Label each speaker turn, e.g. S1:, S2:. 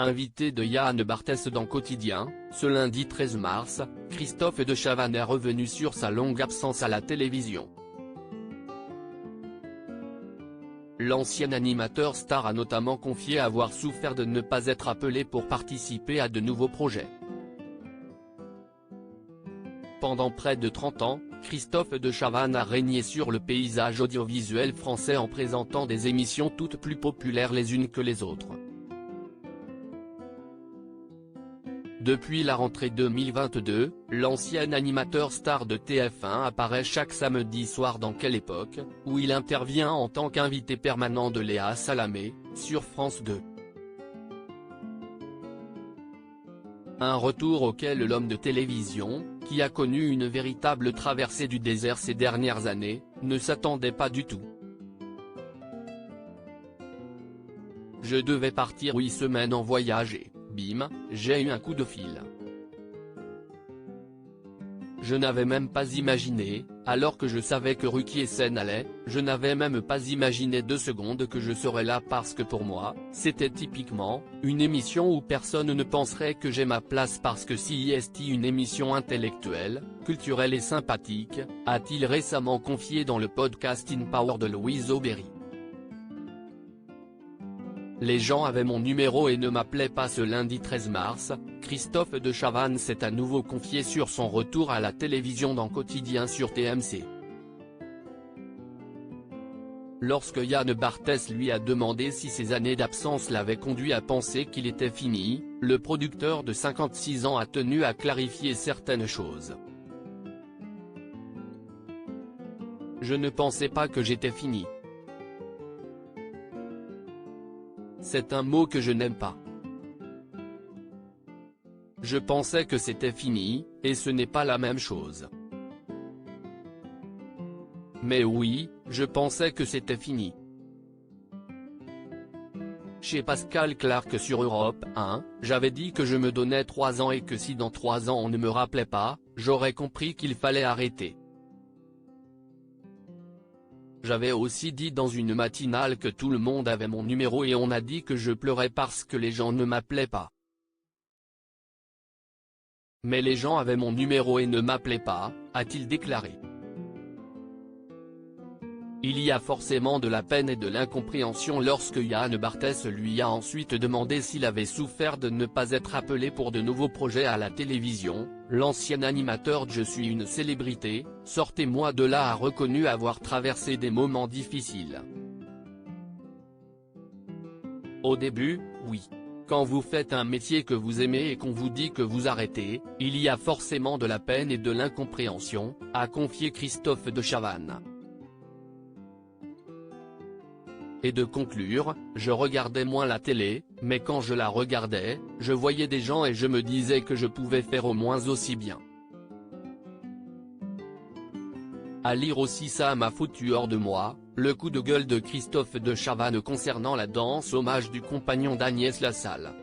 S1: Invité de Yann Barthès dans Quotidien, ce lundi 13 mars, Christophe de Chavannes est revenu sur sa longue absence à la télévision. L'ancien animateur star a notamment confié avoir souffert de ne pas être appelé pour participer à de nouveaux projets. Pendant près de 30 ans, Christophe de Chavannes a régné sur le paysage audiovisuel français en présentant des émissions toutes plus populaires les unes que les autres. Depuis la rentrée 2022, l'ancien animateur star de TF1 apparaît chaque samedi soir dans Quelle époque, où il intervient en tant qu'invité permanent de Léa Salamé, sur France 2. Un retour auquel l'homme de télévision, qui a connu une véritable traversée du désert ces dernières années, ne s'attendait pas du tout. Je devais partir 8 semaines en voyage et, bim, j'ai eu un coup de fil. Je n'avais même pas imaginé, alors que je savais que Ruquier s'en allait, je n'avais même pas imaginé 2 secondes que je serais là parce que pour moi, c'était typiquement, une émission où personne ne penserait que j'ai ma place parce que si est une émission intellectuelle, culturelle et sympathique, a-t-il récemment confié dans le podcast In Power de Louise Aubéry. Les gens avaient mon numéro et ne m'appelaient pas. Ce lundi 13 mars, Christophe de Chavannes s'est à nouveau confié sur son retour à la télévision dans Quotidien sur TMC. Lorsque Yann Barthès lui a demandé si ses années d'absence l'avaient conduit à penser qu'il était fini, le producteur de 56 ans a tenu à clarifier certaines choses. Je ne pensais pas que j'étais fini. C'est un mot que je n'aime pas. Je pensais que c'était fini, et ce n'est pas la même chose. Mais oui, je pensais que c'était fini. Chez Pascal Clark sur Europe 1, j'avais dit que je me donnais 3 ans et que si dans 3 ans on ne me rappelait pas, j'aurais compris qu'il fallait arrêter. J'avais aussi dit dans une matinale que tout le monde avait mon numéro et on a dit que je pleurais parce que les gens ne m'appelaient pas. Mais les gens avaient mon numéro et ne m'appelaient pas, a-t-il déclaré. Il y a forcément de la peine et de l'incompréhension lorsque Yann Barthès lui a ensuite demandé s'il avait souffert de ne pas être appelé pour de nouveaux projets à la télévision. L'ancien animateur de Je suis une célébrité, sortez-moi de là a reconnu avoir traversé des moments difficiles. Au début, oui. Quand vous faites un métier que vous aimez et qu'on vous dit que vous arrêtez, il y a forcément de la peine et de l'incompréhension, a confié Christophe de Chavannes. Et de conclure, je regardais moins la télé, mais quand je la regardais, je voyais des gens et je me disais que je pouvais faire au moins aussi bien. À lire aussi ça m'a foutu hors de moi, le coup de gueule de Christophe de Chavannes concernant la danse hommage du compagnon d'Agnès Lassalle.